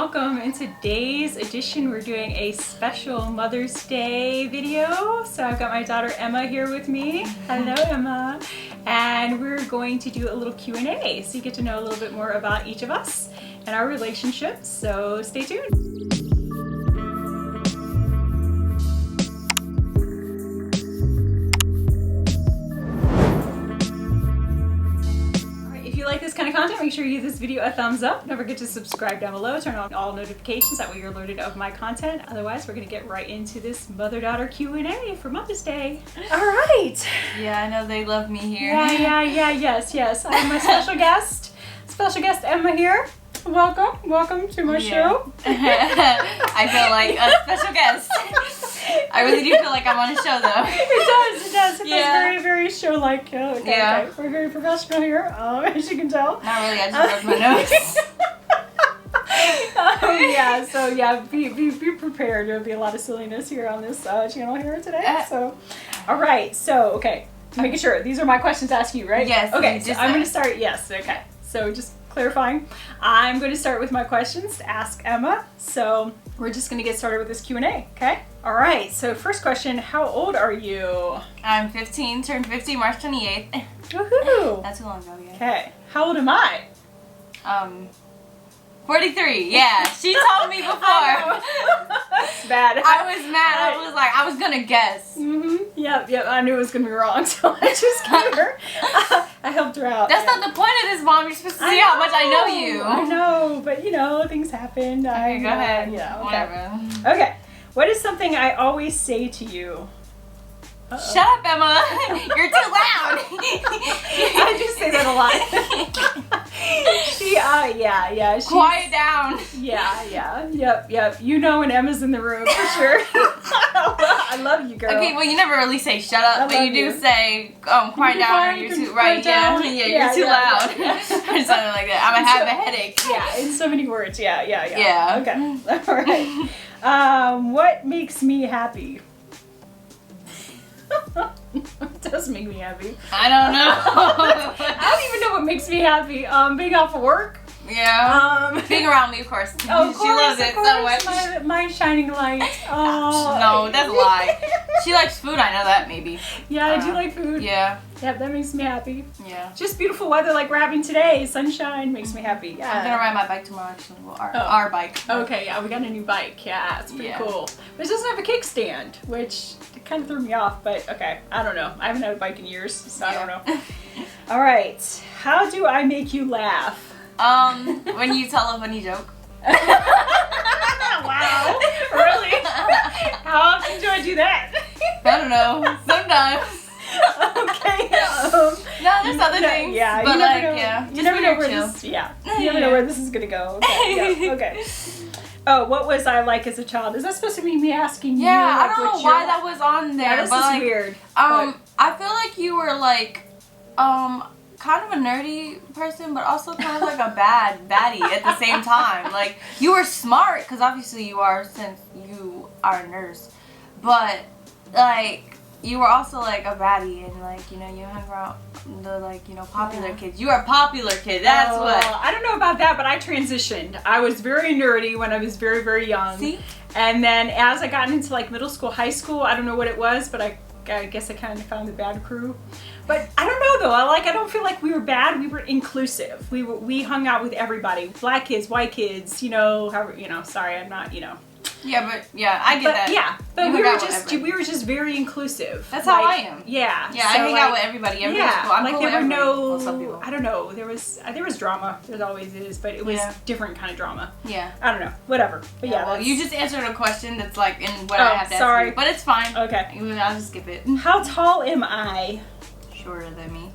welcome. In today's edition, we're doing a special Mother's Day video. So I've got my daughter Emma here with me. Hello, Emma. And we're going to do a little Q&A, so you get to know a little bit more about each of us and our relationships. So stay tuned. If you like this kind of content, make sure you give this video a thumbs up. Don't forget to subscribe down below, turn on all notifications, that way you're alerted of my content. Otherwise, we're gonna get right into this mother-daughter Q&A for Mother's Day. All right. Yeah, I know they love me here. Yes. I have my special guest Emma here. Welcome to my show. I feel like a special guest. I really do feel like I'm on a show though. It does. It feels very show-like. Okay. We're very professional here, as you can tell. Not really, I just broke my nose. Be prepared. There'll be a lot of silliness here on this channel here today. So, all right. So, okay. Making sure. These are my questions to ask you, right? Yes. Okay, so I'm going to start. Yes, okay. So just clarifying. I'm going to start with my questions to ask Emma. So we're just going to get started with this Q&A, okay? All right. So first question, how old are you? I'm 15, turned 50 March 28th. Woohoo! Not too long ago, yeah. Okay. How old am I? 43, yeah. She told me before. That's bad. I was mad. I was gonna guess. Yep. I knew it was gonna be wrong, so I just gave her. I helped her out. That's not the point of this, Mom. You're supposed to see how much I know you. I know, but things happen. Okay, go ahead. Yeah, okay. Whatever. Okay. What is something I always say to you? Shut up, Emma. You're too loud. I do say that a lot. She, quiet down. Yep. You know when Emma's in the room for sure. I love you, girl. Okay, well, you never really say shut up, but you do say quiet down. You're too right. Yeah, you're too loud. Or something like that. I might have a headache. Yeah, in so many words. Yeah. Yeah. Okay. All right. What makes me happy? It does make me happy. I don't know. I don't even know what makes me happy. Being off of work. Yeah. Being around me, of course. Oh, of course, she loves it so much. My shining light. Oh. No, that's a lie. She likes food. I know that maybe. Yeah, I do like food. Yeah. Yep, that makes me happy. Yeah. Just beautiful weather like we're having today. Sunshine makes me happy. Yeah. I'm gonna ride my bike tomorrow. Actually, well, our bike. Okay, yeah, we got a new bike. Yeah, it's pretty cool. But it doesn't have a kickstand, which kind of threw me off. But okay, I don't know. I haven't had a bike in years, so I don't know. All right, how do I make you laugh? When you tell a funny joke. Wow. Really? How often do I do that? I don't know. Sometimes. Okay. No, there's other things. Yeah, but you never know where this. Yeah. You never know where this is gonna go. Okay. Yeah, okay. Oh, what was I like as a child? Is that supposed to be me asking you? Yeah, I don't know why that was on there. Yeah, this is weird. I feel like you were like, kind of a nerdy person, but also kind of like a baddie at the same time. Like, you were smart, because obviously you are, since you are a nurse. But, like, you were also like a baddie, and like, you hung around the popular kids. You were a popular kid, that's what. I don't know about that, but I transitioned. I was very nerdy when I was very young. See? And then as I got into like middle school, high school, I don't know what it was, but I guess I kind of found the bad crew. But I don't know though. I don't feel like we were bad. We were inclusive. We hung out with everybody. Black kids, white kids. Sorry, I'm not. Yeah, I get that. Yeah, but we were just very inclusive. That's how I am. Yeah. Yeah, I hang out with everybody. There were no. I don't know. There was drama. There always is, but it was different kind of drama. Yeah. I don't know. Whatever. But well, you just answered a question that's like in what I have to ask you, but it's fine. Okay. I'll just skip it. How tall am I? Shorter than me.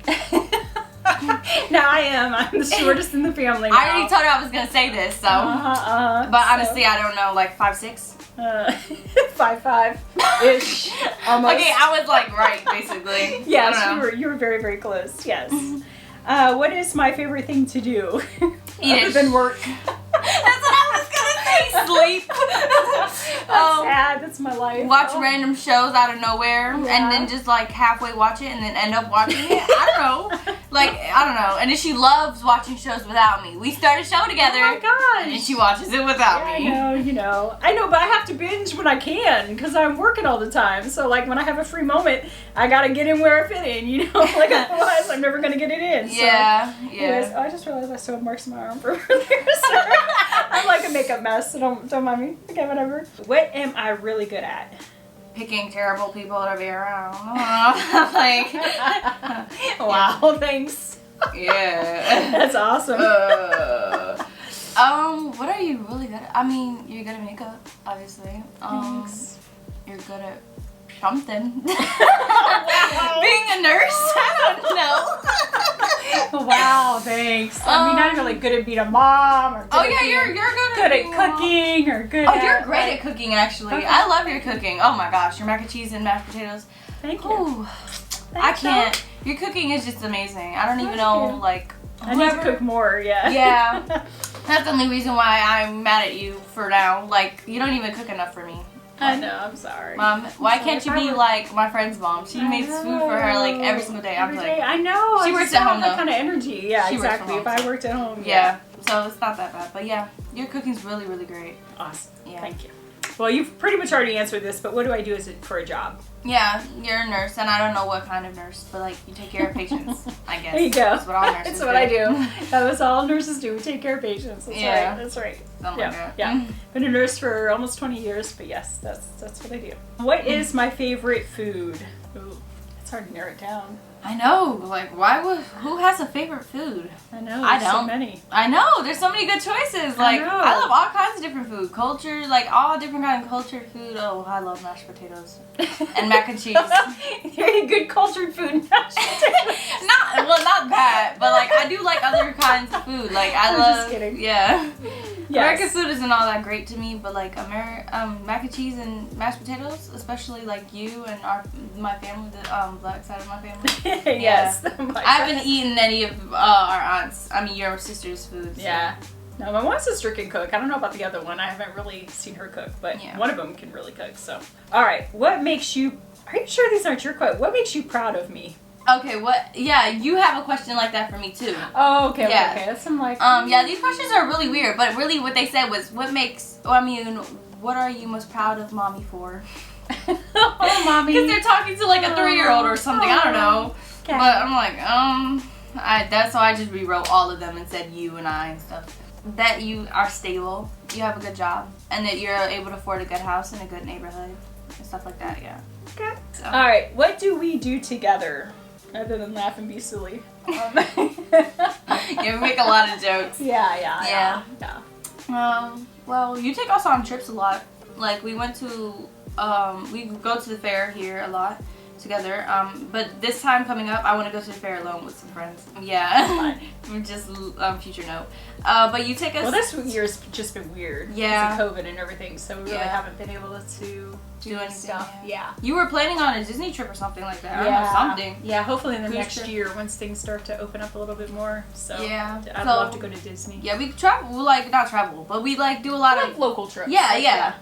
Now I am. I'm the shortest in the family now. I already told her I was gonna say this, so. But honestly, I don't know, like 5'6". 5'5" ish. Almost. Okay, I was like right, basically. Yes, you were very close. Yes. What is my favorite thing to do? Other than work. That's what I was gonna say. Sleep. That's sad. That's my life. Watch random shows out of nowhere, and then just like halfway watch it, and then end up watching it. I don't know. Like, I don't know. And then she loves watching shows without me. We start a show together. Oh my gosh. And she watches it without me. I know, but I have to binge when I can because I'm working all the time. So like when I have a free moment, I gotta get in where I fit in, like otherwise I'm never gonna get it in. So, anyways, I just realized I still have marks on my arm for earlier. Sorry. I'm like a makeup mess, so don't mind me. Okay, whatever. What am I really good at? Picking terrible people to be around. Like, wow, thanks. Yeah. That's awesome. What are you really good at? I mean, you're good at makeup, obviously. Thanks. You're good at something. Wow. Being a nurse? I don't know. Wow, thanks. I mean, not really good at being a mom or you're good at cooking or good at... Oh, you're great at cooking, actually. Okay. I love your cooking. Oh my gosh, your mac and cheese and mashed potatoes. Thank you. Ooh, I can't. Your cooking is just amazing. I don't even know, like... I need to cook more, yeah. Yeah. That's the only reason why I'm mad at you for now. Like, you don't even cook enough for me. I know, I'm sorry. Mom, why can't you be like my friend's mom? She makes food for her like every single day. I'm like, I know. She works at home that though. kind of energy. Yeah, She works exactly. from If home, I worked at home. Yeah. So it's not that bad. But yeah, your cooking's really, really great. Awesome. Yeah. Thank you. Well, you've pretty much already answered this, but what do I do for a job? Yeah, you're a nurse, and I don't know what kind of nurse, but like you take care of patients, I guess. There you go. That's what all nurses That's what I do. That's all nurses do. We take care of patients. That's Yeah. right. That's right. Something like that. Yeah. Been a nurse for almost 20 years, but yes, that's what I do. What is my favorite food? Ooh, it's hard to narrow it down. I know. Like, who has a favorite food? I know. I There's so don't. many. I know. There's so many good choices. Like, know. I love all kinds of different food. Culture, like all different kind of cultured food. Oh, I love mashed potatoes and mac and cheese. Very good cultured food. Mashed potatoes. not that, but like I do like other kinds of food. Like I I'm love. just kidding. Yeah. Yes. American food isn't all that great to me, but like mac and cheese and mashed potatoes, especially like you and my family, the black side of my family. Yes. Yeah. I haven't eaten any of our aunts. I mean, your sister's food. So. Yeah. No, my one sister can cook. I don't know about the other one. I haven't really seen her cook, but Yeah. one of them can really cook. So, all right. What makes you? Are you sure these aren't your quote? What makes you proud of me? Okay. What? Yeah, you have a question like that for me too. Oh, okay. Yeah. Okay. That's some like. Yeah, these questions are really weird, but really what they said was, what makes? Well, I mean, what are you most proud of mommy for? Oh, mommy. Because they're talking to like a 3-year-old or something. I don't know. Okay. But I'm like, that's why I just rewrote all of them and said you and I and stuff. That you are stable, you have a good job, and that you're able to afford a good house in a good neighborhood and stuff like that. Yeah. Okay. So. All right. What do we do together, other than laugh and be silly? Yeah, we make a lot of jokes. Yeah. Well, you take us on trips a lot. Like we went to, we go to the fair here a lot together. But this time coming up, I want to go to the fair alone with some friends. Yeah. Just future note. But you take us. Well, this year's just been weird. Yeah. Because of COVID and everything, so we really Yeah. haven't been able to do any stuff. Yeah. You were planning on a Disney trip or something like that. I don't know, something. Yeah, hopefully in the Cruise next trip. year once things start to open up a little bit more. So Yeah. I'd So- love to go to Disney. Yeah, we travel, like, not travel, but we, like, do a lot Like of... local trips. Yeah.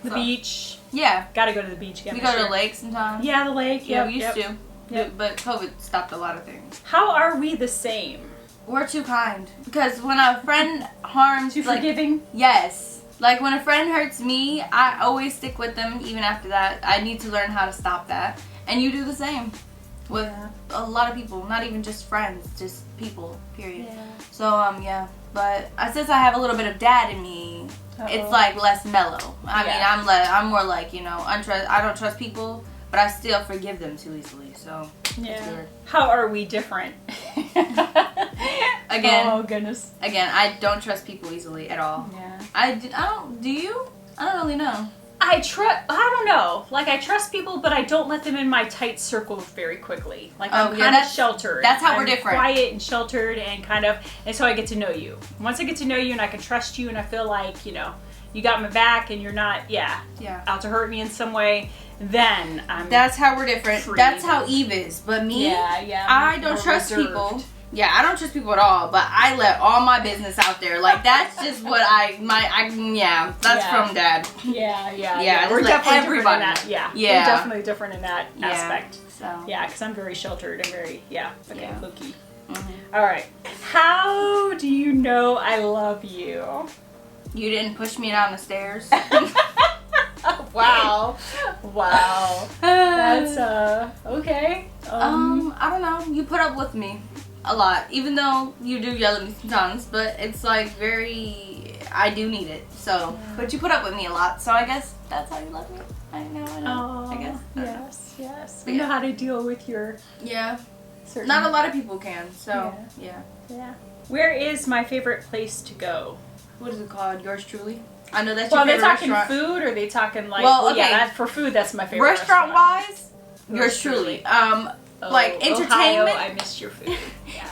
The So, beach. Yeah. Gotta go to the beach again. We this go to year. the lake sometimes. Yeah, the lake. Yeah, Yep, we used to. Yep. But COVID stopped a lot of things. How are we the same? We're too kind. Because when a friend harms... Too like, forgiving? Yes. Like, when a friend hurts me, I always stick with them even after that. I need to learn how to stop that. And you do the same. With a lot of people. Not even just friends. Just people. Period. Yeah. So, yeah. But since I have a little bit of dad in me, it's like less mellow. I mean, I'm more like, you know, I don't trust people, but I still forgive them too easily. So, it's weird. How are we different? Again. Oh, goodness. Again, I don't trust people easily at all. Yeah. I don't, do you? I don't really know. I don't know. Like, I trust people, but I don't let them in my tight circle very quickly. Like, I'm kind of sheltered. That's how we're I'm different. Quiet and sheltered and so I get to know you. Once I get to know you and I can trust you and I feel like, you know, you got my back and you're not, out to hurt me in some way, then I'm That's how we're different. free. That's how Eve is. But me, I don't trust people. Yeah, I don't trust people at all, but I let all my business out there. Like, that's just what that's from Dad. Yeah. We're definitely different in that. Yeah. Yeah. We're definitely different in that aspect. So. Yeah, because I'm very sheltered and very, low-key. All right. How do you know I love you? You didn't push me down the stairs. Wow. Wow. That's okay. I don't know. You put up with me a lot, even though you do yell at me sometimes, but it's like I do need it. So, but you put up with me a lot, so I guess that's how you love me. I know. Oh, I guess. Yes. But You know how to deal with your certain... Not a lot of people can, so yeah. Where is my favorite place to go? What is it called? Yours truly? I know that's your favorite restaurant. restaurant. Food, or are they talking like... for food, that's my favorite restaurant. Restaurant-wise, yours truly. Like entertainment. Ohio, I missed your food.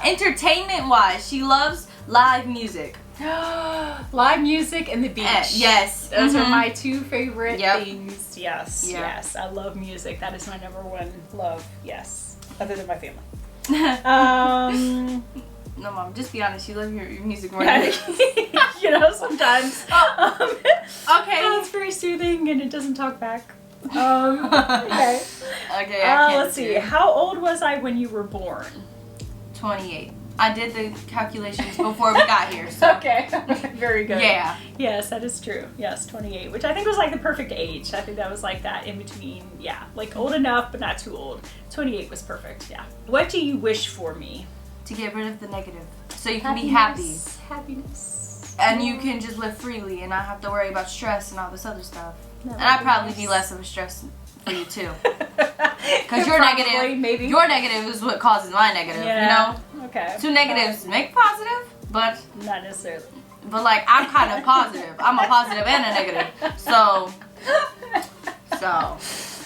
Entertainment-wise, she loves live music. Live music and the beach. Yes. Those are my two favorite things. Yes. I love music. That is my number one love. Yes. Other than my family. No, Mom, just be honest. You love your music more than sometimes. Okay. It's very soothing and it doesn't talk back. Okay. Okay, let's see. How old was I when you were born? 28. I did the calculations before we got here. So. Okay. Very good. Yeah. Yes, that is true. Yes, 28, which I think was like the perfect age. I think that was like that in between. Yeah, like old enough, but not too old. 28 was perfect. Yeah. What do you wish for me? To get rid of the negative. So you can be happy. Happiness. And you can just live freely and not have to worry about stress and all this other stuff. And I'd probably be less of a stress for you too. Because your negative is what causes my negative, you know? Okay. Two negatives make positive, but not necessarily. But like I'm kind of positive. I'm a positive and a negative. So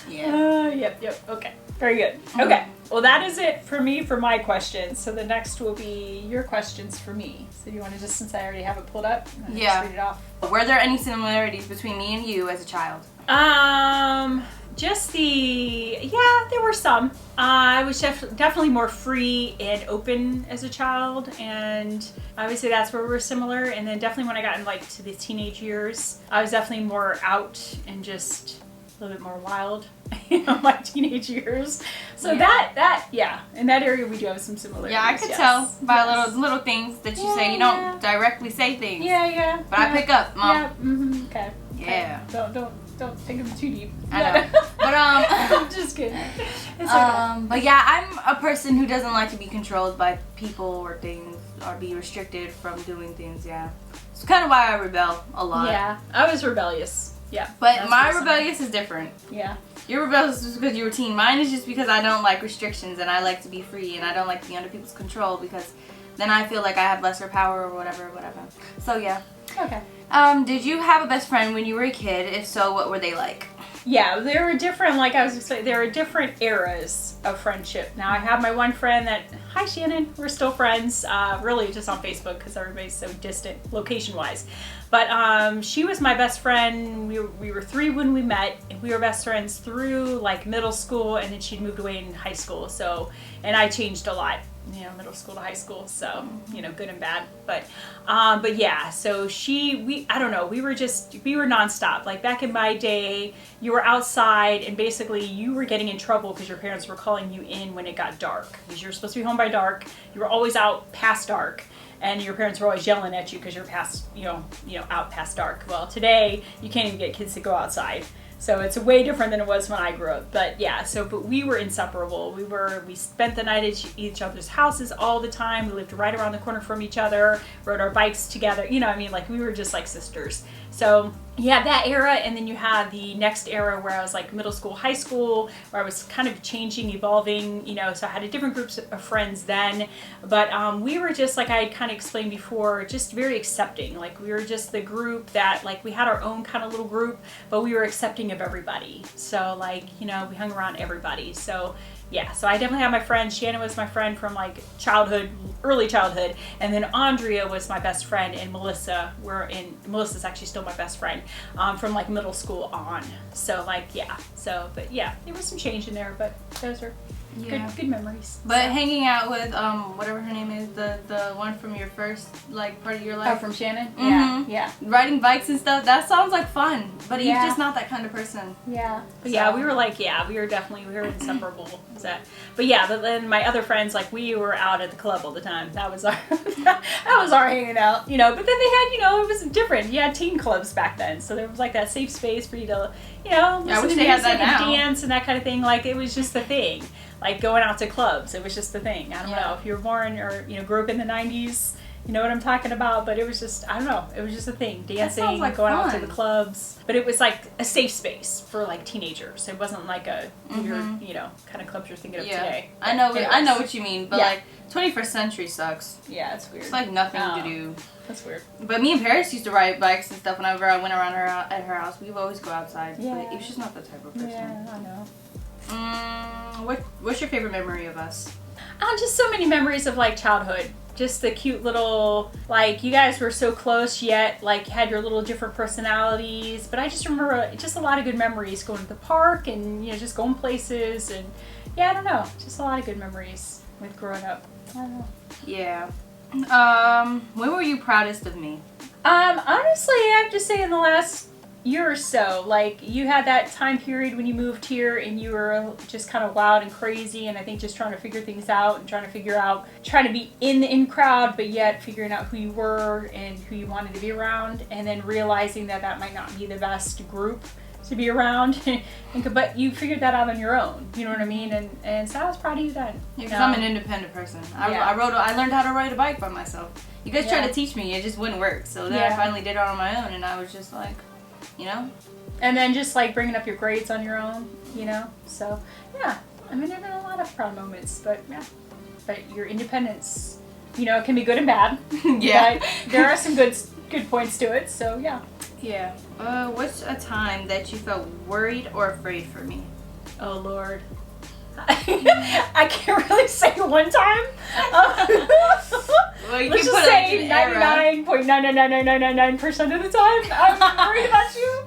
yeah. Yep. Okay. Very good. Okay. Well, that is it for me for my questions. So the next will be your questions for me. So you want to just, since I already have it pulled up, just read it off. Were there any similarities between me and you as a child? There were some. I was definitely more free and open as a child, and obviously that's where we're similar. And then definitely when I got in to the teenage years, I was definitely more out and just a little bit more wild, my teenage years. So in that area we do have some similarities. Yeah, I could tell by little things that you say. You don't directly say things. Yeah. But I pick up, Mom. Yeah. Okay. Yeah. Don't think of it too deep. I know. But I'm just kidding. It's okay. But yeah, I'm a person who doesn't like to be controlled by people or things or be restricted from doing things. Yeah. It's kind of why I rebel a lot. Yeah, I was rebellious. Yeah. But my rebellious is different. Yeah. Your rebellious is because you were a teen. Mine is just because I don't like restrictions and I like to be free and I don't like to be under people's control because then I feel like I have lesser power or whatever. So yeah. Okay. Did you have a best friend when you were a kid? If so, what were they like? Yeah, there were different, like I was going to say, there are different eras of friendship. Now I have my one friend that, hi Shannon, we're still friends, really just on Facebook because everybody's so distant location-wise. But she was my best friend. We were 3 when we met, and we were best friends through like middle school, and then she'd moved away in high school. So, and I changed a lot, middle school to high school. So, good and bad. But yeah, so I don't know, we were nonstop. Like back in my day, you were outside and basically you were getting in trouble because your parents were calling you in when it got dark. Because you were supposed to be home by dark. You were always out past dark. And your parents were always yelling at you because you're past, out past dark. Well, today you can't even get kids to go outside. So it's way different than it was when I grew up. But yeah, but we were inseparable. We spent the night at each other's houses all the time. We lived right around the corner from each other, rode our bikes together. We were just like sisters. So you had that era, and then you had the next era where I was like middle school, high school, where I was kind of changing, evolving, so I had a different groups of friends then. But we were just, like I had kind of explained before, just very accepting. Like we were just the group that, like, we had our own kind of little group, but we were accepting of everybody. So like, we hung around everybody. So yeah, so I definitely have my friend. Shannon was my friend from like early childhood, and then Andrea was my best friend, and Melissa's actually still my best friend from like middle school on. So like, yeah, but yeah, there was some change in there, but those are Yeah. Good memories. But hanging out with whatever her name is, the one from your first like part of your life. Oh, from Shannon? Mm-hmm. Yeah. Riding bikes and stuff. That sounds like fun. But Yeah. he's just not that kind of person. Yeah. But So. yeah, we were inseparable. But yeah, but then my other friends, like, we were out at the club all the time. That was our hanging out, you know. But then they had, you know, it was different. You had teen clubs back then, so there was like that safe space for you to, you know, Yeah, I listen wish to they had music that and now. dance and that kind of thing. Like, it was just the thing. Like, going out to clubs, it was just the thing. I don't know if you were born or, you know, grew up in the 90s, you know what I'm talking about, but it was just, I don't know, it was just a thing. Dancing, like going out to fun. the clubs. But it was like a safe space for like teenagers. It wasn't like a weird, you know, kind of clubs you're thinking of today. I know Anyways. what you mean, but like 21st century sucks. Yeah, it's weird. It's like nothing to do. That's weird. But me and Paris used to ride bikes and stuff whenever I went around at her house. We would always go outside. Yeah. But she's not that type of person. Yeah, I know. What's your favorite memory of us? Just so many memories of like childhood. Just the cute little, like, you guys were so close yet, like, had your little different personalities. But I just remember just a lot of good memories going to the park and, you know, just going places. And yeah, I don't know. Just a lot of good memories with growing up. I don't know. Yeah. When were you proudest of me? Honestly, I have to say in the last year or so, like, you had that time period when you moved here and you were just kind of wild and crazy, and I think just trying to figure things out and trying to be in the in crowd, but yet figuring out who you were and who you wanted to be around, and then realizing that that might not be the best group to be around. But you figured that out on your own, you know what I mean? And so I was proud of you then. Yeah, because I'm an independent person. I learned how to ride a bike by myself. You guys tried to teach me, it just wouldn't work. So then I finally did it on my own, and I was just like, you know? And then just like bringing up your grades on your own, you know? So, yeah. I mean, there have been a lot of proud moments, but yeah. But your independence, you know, it can be good and bad. Yeah. But there are some good points to it, so yeah. Yeah. What's a time that you felt worried or afraid for me? Oh, Lord. I can't really say one time. Well, you Let's can just put say like 99.99999% of the time I'm worried about you.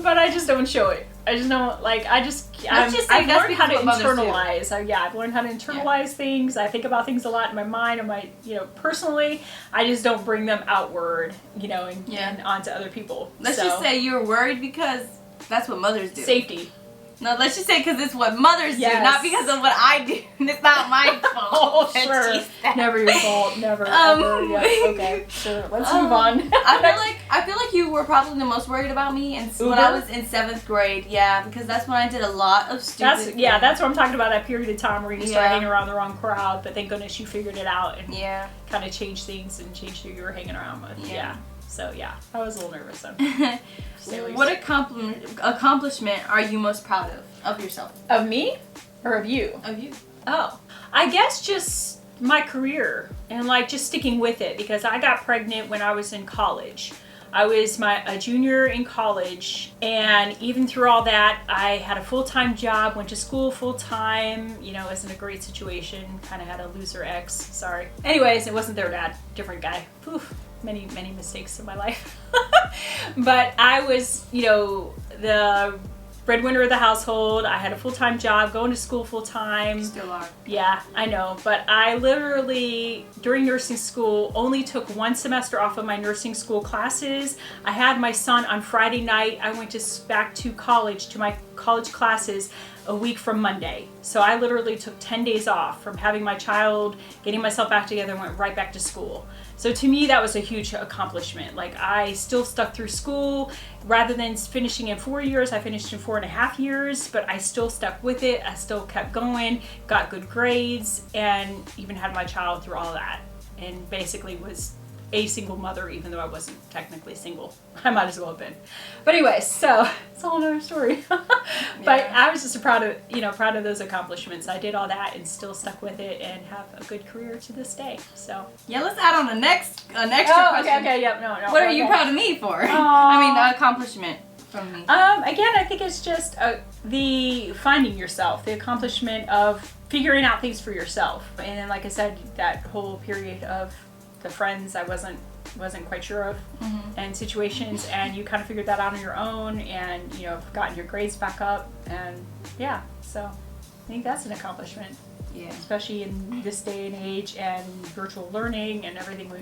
But I just don't show it. I just don't, like, I've learned how to internalize. I've learned how to internalize things. I think about things a lot in my mind, you know, personally. I just don't bring them outward, you know, and onto other people. Let's just say you're worried because that's what mothers do. Safety. No, let's just say because it's what mothers do, Yes. not because of what I do. It's not my fault. Oh, sure. Never your fault. Never. Ever. Yeah, okay. Sure. Let's move on. I feel like you were probably the most worried about me, and when I was in 7th grade. Yeah, because that's when I did a lot of stupid. That's what I'm talking about. That period of time where you started hanging around the wrong crowd, but thank goodness you figured it out and kind of changed things and changed who you were hanging around with. Yeah. So yeah, I was a little nervous then. What accomplishment are you most proud of yourself? Of me? Or of you? Of you. Oh, I guess just my career and like just sticking with it, because I got pregnant when I was in college. I was a junior in college, and even through all that, I had a full-time job, went to school full-time, you know, it wasn't a great situation, kind of had a loser ex, sorry. Anyways, it wasn't their dad, different guy. Oof. Many mistakes in my life. But I was, you know, the breadwinner of the household. I had a full-time job, going to school full-time. Still are. Yeah, I know. But I literally, during nursing school, only took one semester off of my nursing school classes. I had my son on Friday night. I went back to college, to my college classes, a week from Monday. So I literally took 10 days off from having my child, getting myself back together, and went right back to school. So to me, that was a huge accomplishment. Like, I still stuck through school. Rather than finishing in 4 years, I finished in 4.5 years, but I still stuck with it. I still kept going, got good grades, and even had my child through all that. And basically was a single mother, even though I wasn't technically single. I might as well have been. But anyways, so it's a whole other story. But I was just proud of those accomplishments. I did all that and still stuck with it and have a good career to this day. So yeah, let's add on an extra question. Okay, yep, no. What are you proud of me for? I mean, the accomplishment from me. Again, I think it's just the finding yourself, the accomplishment of figuring out things for yourself. And then, like I said, that whole period of the friends I wasn't quite sure of, and situations, and you kind of figured that out on your own, and you know, gotten your grades back up, and yeah, so think that's an accomplishment. Yeah. Especially in this day and age and virtual learning and everything,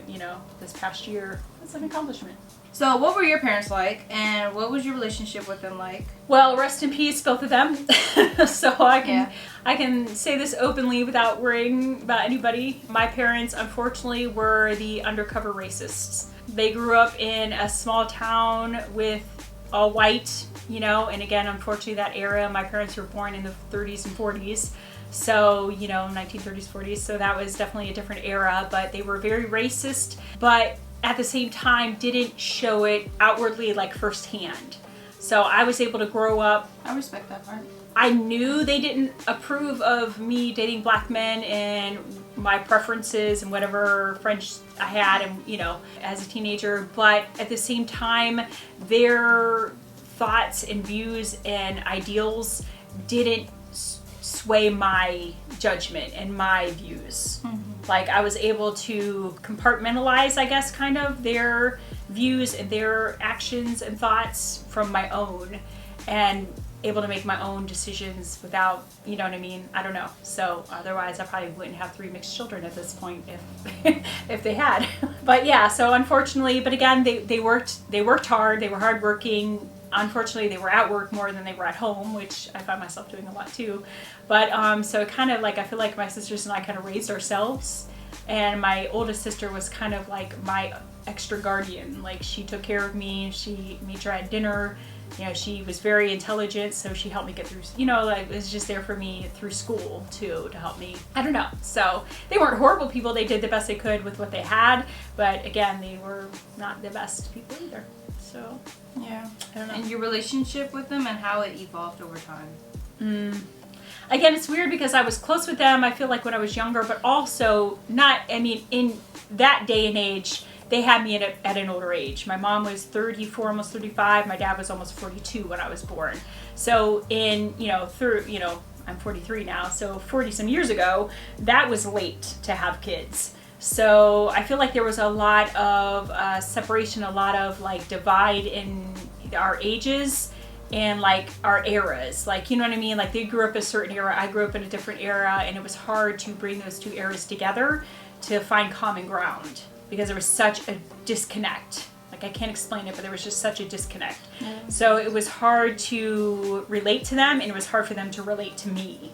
this past year. That's an accomplishment. So what were your parents like, and what was your relationship with them like? Well, rest in peace, both of them. So I can say this openly without worrying about anybody. My parents, unfortunately, were the undercover racists. They grew up in a small town with all white, and again, unfortunately, that era, my parents were born in the 30s and 40s. So, 1930s, 40s. So that was definitely a different era, but they were very racist, but at the same time didn't show it outwardly like firsthand. So I was able to grow up. I respect that part. I knew they didn't approve of me dating black men and my preferences and whatever friends I had and, as a teenager, but at the same time, their thoughts and views and ideals didn't sway my judgment and my views. Mm-hmm. Like I was able to compartmentalize, I guess, kind of their views and their actions and thoughts from my own, and able to make my own decisions without, I don't know. So otherwise I probably wouldn't have 3 mixed children at this point if if they had. But yeah, so unfortunately, but again, they worked hard, they were hardworking. Unfortunately, they were at work more than they were at home, which I find myself doing a lot too. But so it kind of like, I feel like my sisters and I kind of raised ourselves, and my oldest sister was kind of like my extra guardian. Like she took care of me, she made sure I had dinner. She was very intelligent, so she helped me get through, like was just there for me through school too, to help me. I don't know. So they weren't horrible people. They did the best they could with what they had, but again, they were not the best people either. So yeah, I don't know. And your relationship with them and how it evolved over time. Again, it's weird because I was close with them, I feel like, when I was younger, but also not, in that day and age, they had me at an older age. My mom was 34, almost 35. My dad was almost 42 when I was born. So I'm 43 now, so 40 some years ago, that was late to have kids. So I feel like there was a lot of separation, a lot of like divide in our ages and like our eras. Like, you know what I mean? Like they grew up a certain era, I grew up in a different era, and it was hard to bring those 2 eras together to find common ground because there was such a disconnect. Like I can't explain it, but there was just such a disconnect. Mm-hmm. So it was hard to relate to them, and it was hard for them to relate to me.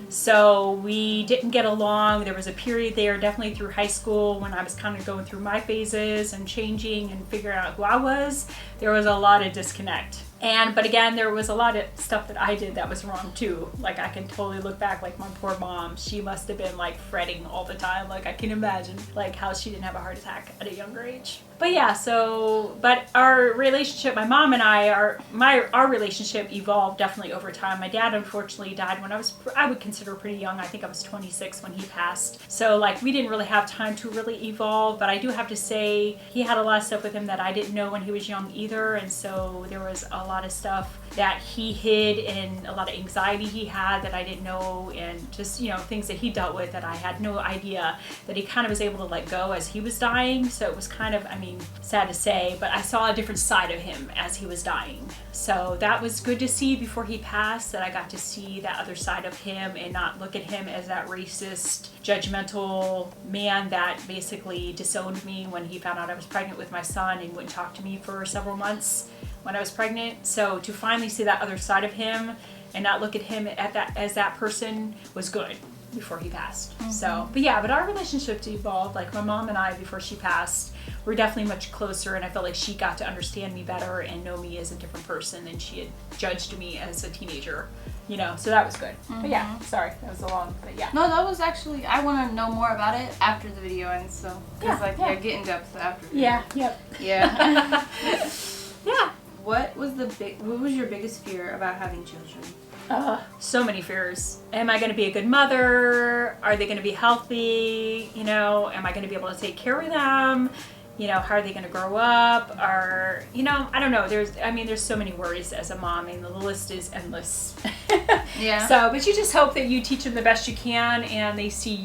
So we didn't get along. There was a period there, definitely through high school, when I was kind of going through my phases and changing and figuring out who I was. There was a lot of disconnect. But again, there was a lot of stuff that I did that was wrong too. Like I can totally look back, like my poor mom, she must have been like fretting all the time. Like I can imagine like how she didn't have a heart attack at a younger age. But yeah, but our relationship, my mom and I, our relationship evolved definitely over time. My dad unfortunately died when I would consider pretty young. I think I was 26 when he passed. So like we didn't really have time to really evolve, but I do have to say he had a lot of stuff with him that I didn't know when he was young either. And so there was a lot of stuff that he hid and a lot of anxiety he had that I didn't know, and just, things that he dealt with that I had no idea, that he kind of was able to let go as he was dying. So it was kind of, sad to say, but I saw a different side of him as he was dying. So that was good to see before he passed, that I got to see that other side of him and not look at him as that racist, judgmental man that basically disowned me when he found out I was pregnant with my son and wouldn't talk to me for several months when I was pregnant. So to finally see that other side of him and not look at him as that person was good before he passed. Mm-hmm. So, but our relationship evolved. Like my mom and I, before she passed, were definitely much closer, and I felt like she got to understand me better and know me as a different person than she had judged me as a teenager. So that was good. Mm-hmm. But yeah, sorry, that was a long, but yeah. No, that was actually, I want to know more about it after the video ends, so, because get in depth after the video. Yeah, yep. Yeah. Yeah. What was your biggest fear about having children? So many fears. Am I going to be a good mother? Are they going to be healthy? Am I going to be able to take care of them? How are they going to grow up? I don't know. There's so many worries as a mom. The list is endless. Yeah. So, but you just hope that you teach them the best you can, and they see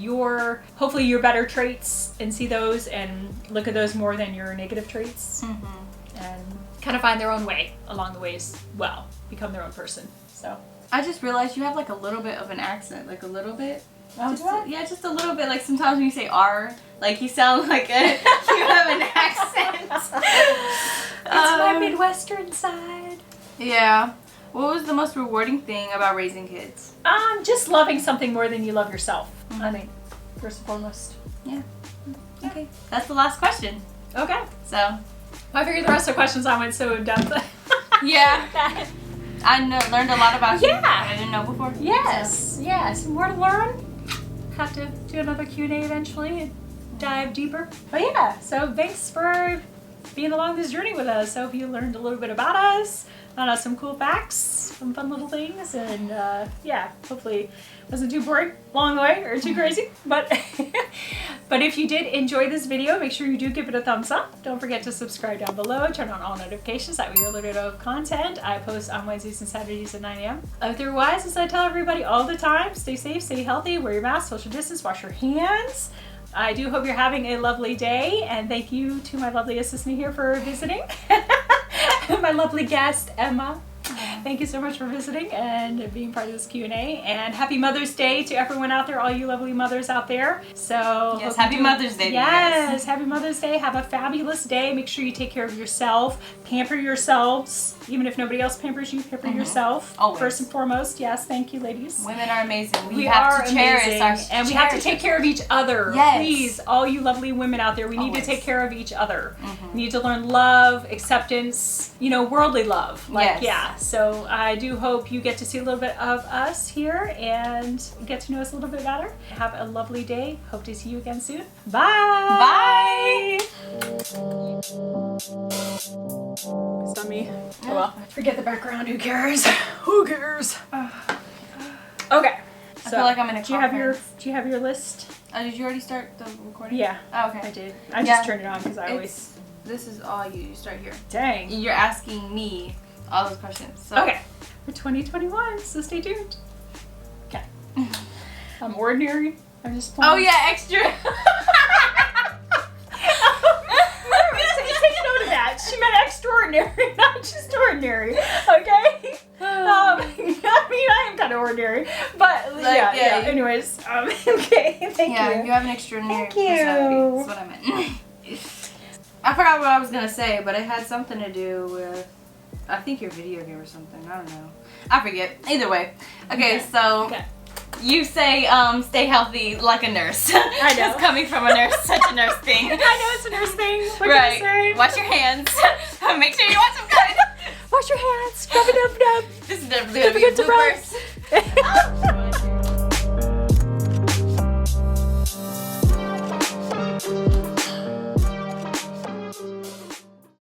hopefully your better traits and see those and look at those more than your negative traits. Mm-hmm. And kind of find their own way along the way as well. Become their own person. So. I just realized you have like a little bit of an accent, like a little bit. Oh, Just do I? yeah, just a little bit. Like sometimes when you say R, like you sound like you have an accent. It's my Midwestern side. Yeah. What was the most rewarding thing about raising kids? Just loving something more than you love yourself. I think, first and foremost. Yeah. Okay. That's the last question. Okay. So. I figured the rest of the questions I went so in depth. Yeah. I learned a lot about you. Yeah. I didn't know before. Yes. Yes. More to learn. Have to do another Q&A eventually and dive deeper. But yeah, so thanks for being along this journey with us. Hope you learned a little bit about us, found out some cool facts, some fun little things, and yeah, hopefully it wasn't too boring along the way or too crazy. But but if you did enjoy this video, make sure you do give it a thumbs up. Don't forget to subscribe down below, turn on all notifications, that way you're alerted of content. I post on Wednesdays and Saturdays at 9 a.m. Otherwise, as I tell everybody all the time, stay safe, stay healthy, wear your mask, social distance, wash your hands. I do hope you're having a lovely day, and thank you to my lovely assistant here for visiting. My lovely guest, Emma. Thank you so much for visiting and being part of this Q&A. And happy Mother's Day to everyone out there, all you lovely mothers out there. So yes, happy Mother's Day. Yes, happy Mother's Day. Have a fabulous day. Make sure you take care of yourself. Pamper yourselves. Even if nobody else pampers you, pamper yourself. Always. First and foremost. Yes, thank you, ladies. Women are amazing. We have to cherish amazing. and we have to take care of each other. Yes. Please, all you lovely women out there, we need to Always. take care of each other. We need to learn love, acceptance, you know, worldly love. Like, Yes. yeah. So I do hope you get to see a little bit of us here and get to know us a little bit better. Have a lovely day. Hope to see you again soon. Bye. Bye. It's not me. Oh well. Forget the background. Who cares? Who cares? Okay. I feel like I'm in a Do you have conference. your list? Did you already start the recording? Yeah. Oh, okay. I did. I just turned it on because I always. This is all you start here. Dang. You're asking me all those questions. So. Okay. For 2021, so stay tuned. Okay. I'm ordinary. I'm just playing. Oh yeah, extra. Take note of that. She meant extraordinary, not just ordinary. Okay. I mean, I am kind of ordinary, but Like, yeah. Anyways, okay. Thank you. Yeah, you have an extraordinary Thank you. personality. That's what I meant. I forgot what I was gonna say, but it had something to do with, I think, your video game or something. I don't know. I forget. Either way. Okay, so you say stay healthy like a nurse. I know. It's coming from a nurse, such a nurse thing. I know it's a nurse thing. What Right. can I say? Wash your hands. Make sure you wash them good. Wash your hands. Rub it up. This is definitely Don't gonna be forget to bloopers. rub.